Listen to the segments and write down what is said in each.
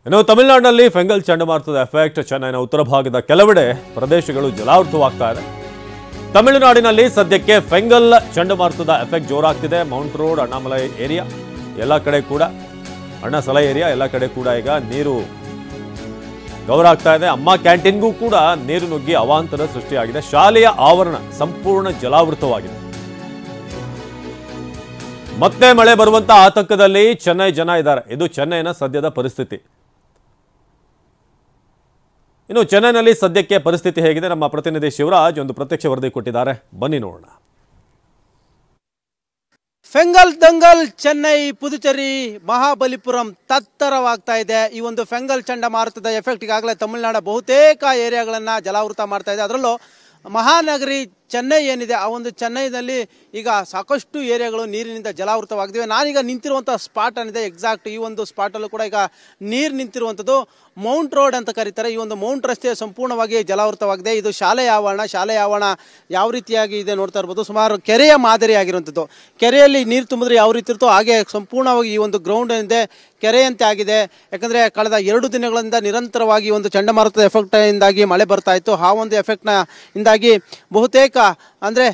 ಇನ್ನು ತಮಿಳುನಾಡಿನಲ್ಲಿ ಫೆಂಗಲ್ ಚಂಡಮಾರುತದ ಎಫೆಕ್ಟ್ ಚೆನ್ನೈನ ಉತ್ತರ ಭಾಗದ ಕೆಲವೆಡೆ ಪ್ರದೇಶಗಳು ಜಲಾವೃತವಾಗ್ತಾ ಇದೆ. ತಮಿಳುನಾಡಿನಲ್ಲಿ ಸದ್ಯಕ್ಕೆ ಫೆಂಗಲ್ ಚಂಡಮಾರುತದ ಎಫೆಕ್ಟ್ ಜೋರಾಗ್ತಿದೆ. ಮೌಂಟ್ ರೋಡ್, ಅಣ್ಣಾಮಲೈ ಏರಿಯಾ ಎಲ್ಲ ಕಡೆ ಕೂಡ, ಅಣ್ಣಾಸಲೈ ಏರಿಯಾ ಎಲ್ಲ ಕಡೆ ಕೂಡ ಈಗ ನೀರು ಗೌರಾಗ್ತಾ ಇದೆ. ಅಮ್ಮ ಕ್ಯಾಂಟೀನ್ಗೂ ಕೂಡ ನೀರು ನುಗ್ಗಿ ಅವಾಂತರ ಸೃಷ್ಟಿಯಾಗಿದೆ. ಶಾಲೆಯ ಆವರಣ ಸಂಪೂರ್ಣ ಜಲಾವೃತವಾಗಿದೆ. ಮತ್ತೆ ಮಳೆ ಬರುವಂತ ಆತಂಕದಲ್ಲಿ ಚೆನ್ನೈ ಜನ ಇದ್ದಾರೆ. ಇದು ಚೆನ್ನೈನ ಸದ್ಯದ ಪರಿಸ್ಥಿತಿ. ಇನ್ನು ಚೆನ್ನೈನಲ್ಲಿ ಸದ್ಯಕ್ಕೆ ಪರಿಸ್ಥಿತಿ ಹೇಗಿದೆ, ನಮ್ಮ ಪ್ರತಿನಿಧಿ ಶಿವರಾಜ್ ಒಂದು ಪ್ರತ್ಯಕ್ಷ ವರದಿ ಕೊಟ್ಟಿದ್ದಾರೆ, ಬನ್ನಿ ನೋಡೋಣ. ಫೆಂಗಲ್ ದಂಗಲ್ ಚೆನ್ನೈ, ಪುದುಚೇರಿ, ಮಹಾಬಲಿಪುರಂ ತತ್ತರವಾಗ್ತಾ ಇದೆ. ಈ ಒಂದು ಫೆಂಗಲ್ ಚಂಡಮಾರುತದ ಎಫೆಕ್ಟ್ ಈಗಾಗಲೇ ತಮಿಳುನಾಡು ಬಹುತೇಕ ಏರಿಯಾಗಳನ್ನು ಜಲಾವೃತ ಮಾಡ್ತಾ ಇದೆ. ಅದರಲ್ಲೂ ಮಹಾನಗರಿ ಚೆನ್ನೈ ಏನಿದೆ, ಆ ಒಂದು ಚೆನ್ನೈನಲ್ಲಿ ಈಗ ಸಾಕಷ್ಟು ಏರಿಯಾಗಳು ನೀರಿನಿಂದ ಜಲಾವೃತವಾಗಿವೆ. ನಾನೀಗ ನಿಂತಿರುವಂಥ ಸ್ಪಾಟ್ ಏನಿದೆ ಎಕ್ಸಾಕ್ಟ್ ಈ ಒಂದು ಸ್ಪಾಟಲ್ಲೂ ಕೂಡ ಈಗ ನೀರು ನಿಂತಿರುವಂಥದ್ದು ಮೌಂಟ್ ರೋಡ್ ಅಂತ ಕರೀತಾರೆ. ಈ ಒಂದು ಮೌಂಟ್ ರಸ್ತೆ ಸಂಪೂರ್ಣವಾಗಿ ಜಲಾವೃತವಾಗಿದೆ. ಇದು ಶಾಲೆಯ ಆವರಣ ಯಾವ ರೀತಿಯಾಗಿ ಇದೆ ನೋಡ್ತಾ ಇರ್ಬೋದು. ಸುಮಾರು ಕೆರೆಯ ಮಾದರಿ ಆಗಿರುವಂಥದ್ದು. ಕೆರೆಯಲ್ಲಿ ನೀರು ತುಂಬಿದ್ರೆ ಯಾವ ರೀತಿ ಇರುತ್ತೋ ಹಾಗೆ ಸಂಪೂರ್ಣವಾಗಿ ಈ ಒಂದು ಗ್ರೌಂಡ್ ಏನಿದೆ ಕೆರೆಯಂತೆ ಆಗಿದೆ. ಯಾಕಂದರೆ ಕಳೆದ 2 ದಿನಗಳಿಂದ ನಿರಂತರವಾಗಿ ಒಂದು ಚಂಡಮಾರುತದ ಎಫೆಕ್ಟಿಂದಾಗಿ ಮಳೆ ಬರ್ತಾ ಇತ್ತು. ಆ ಒಂದು ಎಫೆಕ್ಟ್ನ ಇಂದಾಗಿ ಬಹುತೇಕ ಅಂದರೆ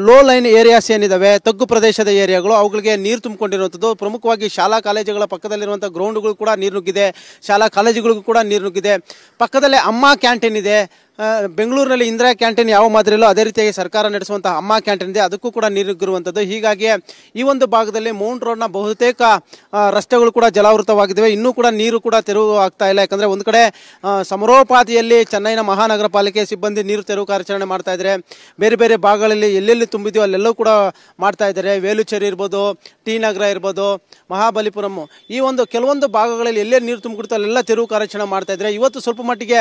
ಲೋ ಲೈನ್ ಏರಿಯಾಸ್ ಏನಿದ್ದಾವೆ, ತಗ್ಗು ಪ್ರದೇಶದ ಏರಿಯಾಗಳು, ಅವುಗಳಿಗೆ ನೀರು ತುಂಬಿಕೊಂಡಿರುವಂಥದ್ದು. ಪ್ರಮುಖವಾಗಿ ಶಾಲಾ ಕಾಲೇಜುಗಳ ಪಕ್ಕದಲ್ಲಿರುವಂಥ ಗ್ರೌಂಡ್ಗಳು ಕೂಡ ನೀರು ನುಗ್ಗಿದೆ. ಶಾಲಾ ಕಾಲೇಜುಗಳಿಗೂ ಕೂಡ ನೀರು ನುಗ್ಗಿದೆ. ಪಕ್ಕದಲ್ಲೇ ಅಮ್ಮ ಕ್ಯಾಂಟೀನ್ ಇದೆ. ಬೆಂಗಳೂರಿನಲ್ಲಿ ಇಂದಿರಾ ಕ್ಯಾಂಟೀನ್ ಯಾವ ಮಾದರಿಯಲ್ಲೋ ಅದೇ ರೀತಿಯಾಗಿ ಸರ್ಕಾರ ನಡೆಸುವಂಥ ಅಮ್ಮ ಕ್ಯಾಂಟೀನ್ ಇದೆ, ಅದಕ್ಕೂ ಕೂಡ ನೀರು ನುಗ್ಗಿರುವಂಥದ್ದು. ಹೀಗಾಗಿ ಈ ಒಂದು ಭಾಗದಲ್ಲಿ ಮೌಂಟ್ ರೋಡ್ನ ಬಹುತೇಕ ರಸ್ತೆಗಳು ಕೂಡ ಜಲಾವೃತವಾಗಿದ್ದಾವೆ. ಇನ್ನೂ ಕೂಡ ನೀರು ಕೂಡ ತೆರವು ಆಗ್ತಾ ಇಲ್ಲ. ಯಾಕಂದರೆ ಒಂದು ಕಡೆ ಸಮರೋಪಾದಿಯಲ್ಲಿ ಚೆನ್ನೈನ ಮಹಾನಗರ ಪಾಲಿಕೆ ಸಿಬ್ಬಂದಿ ನೀರು ತೆರವು ಕಾರ್ಯಾಚರಣೆ ಮಾಡ್ತಾ ಇದ್ದಾರೆ. ಬೇರೆ ಬೇರೆ ಭಾಗಗಳಲ್ಲಿ ಎಲ್ಲೆಲ್ಲಿ ತುಂಬಿದೆಯೋ ಅಲ್ಲೆಲ್ಲೂ ಕೂಡ ಮಾಡ್ತಾ ಇದ್ದಾರೆ. ವೇಲುಚೇರಿ ಇರ್ಬೋದು, ಟಿ ನಗರ ಇರ್ಬೋದು, ಮಹಾಬಲಿಪುರಂ, ಈ ಒಂದು ಕೆಲವೊಂದು ಭಾಗಗಳಲ್ಲಿ ಎಲ್ಲೇ ನೀರು ತುಂಬಿಕೊಡ್ತೋ ಅಲ್ಲೆಲ್ಲ ತೆರವು ಕಾರ್ಯಾಚರಣೆ ಮಾಡ್ತಾ ಇದ್ದಾರೆ. ಇವತ್ತು ಸ್ವಲ್ಪ ಮಟ್ಟಿಗೆ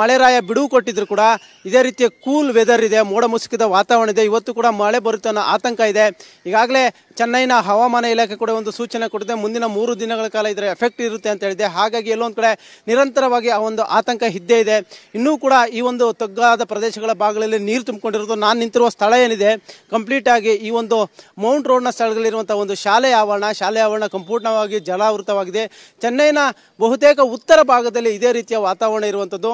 ಮಳೆರಾಯ ಬಿಡುವು ಕೊಟ್ಟಿದ್ರು ಕೂಡ ಇದೇ ರೀತಿಯ ಕೂಲ್ ವೆದರ್ ಇದೆ, ಮೋಡ ಮುಸುಕಿದ ವಾತಾವರಣ ಇದೆ. ಇವತ್ತು ಕೂಡ ಮಳೆ ಬರುತ್ತೆ ಅನ್ನೋ ಆತಂಕ ಇದೆ. ಈಗಾಗಲೇ ಚೆನ್ನೈನ ಹವಾಮಾನ ಇಲಾಖೆ ಕೂಡ ಒಂದು ಸೂಚನೆ ಕೊಟ್ಟಿದೆ, ಮುಂದಿನ 3 ದಿನಗಳ ಕಾಲ ಇದರ ಎಫೆಕ್ಟ್ ಇರುತ್ತೆ ಅಂತ ಹೇಳಿದೆ. ಹಾಗಾಗಿ ಎಲ್ಲೊಂದು ಕಡೆ ನಿರಂತರವಾಗಿ ಆ ಒಂದು ಆತಂಕ ಇದ್ದೇ ಇದೆ. ಇನ್ನೂ ಕೂಡ ಈ ಒಂದು ತಗ್ಗಾದ ಪ್ರದೇಶಗಳ ಭಾಗಗಳಲ್ಲಿ ನೀರು ತುಂಬಿಕೊಂಡಿರೋದು. ನಾನು ನಿಂತಿರುವ ಸ್ಥಳ ಏನಿದೆ ಕಂಪ್ಲೀಟ್ ಆಗಿ ಈ ಒಂದು ಮೌಂಟ್ ರೋಡ್ನ ಸ್ಥಳದಲ್ಲಿರುವಂಥ ಒಂದು ಶಾಲೆಯ ಆವರಣ ಸಂಪೂರ್ಣವಾಗಿ ಜಲಾವೃತವಾಗಿದೆ. ಚೆನ್ನೈನ ಬಹುತೇಕ ಉತ್ತರ ಭಾಗದಲ್ಲಿ ಇದೇ ರೀತಿಯ ವಾತಾವರಣ ಇರುವಂಥದ್ದು.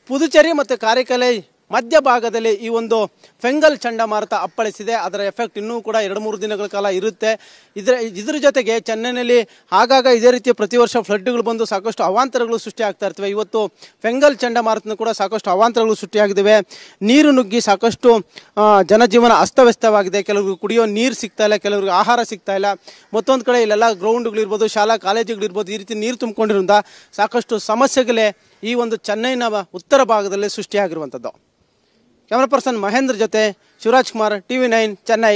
ಪುದುಚೇರಿ ಮತ್ತು ಕಾರೈಕಲೈ ಮಧ್ಯ ಭಾಗದಲ್ಲಿ ಈ ಒಂದು ಫೆಂಗಲ್ ಚಂಡಮಾರುತ ಅಪ್ಪಳಿಸಿದೆ. ಅದರ ಎಫೆಕ್ಟ್ ಇನ್ನೂ ಕೂಡ 2-3 ದಿನಗಳ ಕಾಲ ಇರುತ್ತೆ. ಇದರ ಜೊತೆಗೆ ಚೆನ್ನೈನಲ್ಲಿ ಆಗಾಗ ಇದೇ ರೀತಿಯ ಪ್ರತಿ ವರ್ಷ ಫ್ಲಡ್ಗಳು ಬಂದು ಸಾಕಷ್ಟು ಅವಾಂತರಗಳು ಸೃಷ್ಟಿ ಆಗ್ತಾ ಇರ್ತವೆ. ಇವತ್ತು ಫೆಂಗಲ್ ಚಂಡಮಾರುತನೂ ಕೂಡ ಸಾಕಷ್ಟು ಅವಾಂತರಗಳು ಸೃಷ್ಟಿಯಾಗಿದ್ದಾವೆ. ನೀರು ನುಗ್ಗಿ ಸಾಕಷ್ಟು ಜನಜೀವನ ಅಸ್ತವ್ಯಸ್ತವಾಗಿದೆ. ಕೆಲವರಿಗೆ ಕುಡಿಯೋ ನೀರು ಸಿಗ್ತಾ ಇಲ್ಲ, ಕೆಲವರಿಗೆ ಆಹಾರ ಸಿಗ್ತಾ ಇಲ್ಲ. ಮತ್ತೊಂದು ಕಡೆ ಇಲ್ಲೆಲ್ಲ ಗ್ರೌಂಡ್ಗಳಿರ್ಬೋದು, ಶಾಲಾ ಕಾಲೇಜುಗಳಿರ್ಬೋದು, ಈ ರೀತಿ ನೀರು ತುಂಬಿಕೊಂಡಿರೋದ್ರಿಂದ ಸಾಕಷ್ಟು ಸಮಸ್ಯೆಗಳೇ ಈ ಒಂದು ಚೆನ್ನೈನ ಉತ್ತರ ಭಾಗದಲ್ಲಿ ಸೃಷ್ಟಿಯಾಗಿರುವಂಥದ್ದು. ಕ್ಯಾಮರಾ ಪರ್ಸನ್ ಮಹೇಂದ್ರ ಜೊತೆ ಶಿವರಾಜ್ ಕುಮಾರ್, TV9 ಚೆನ್ನೈ.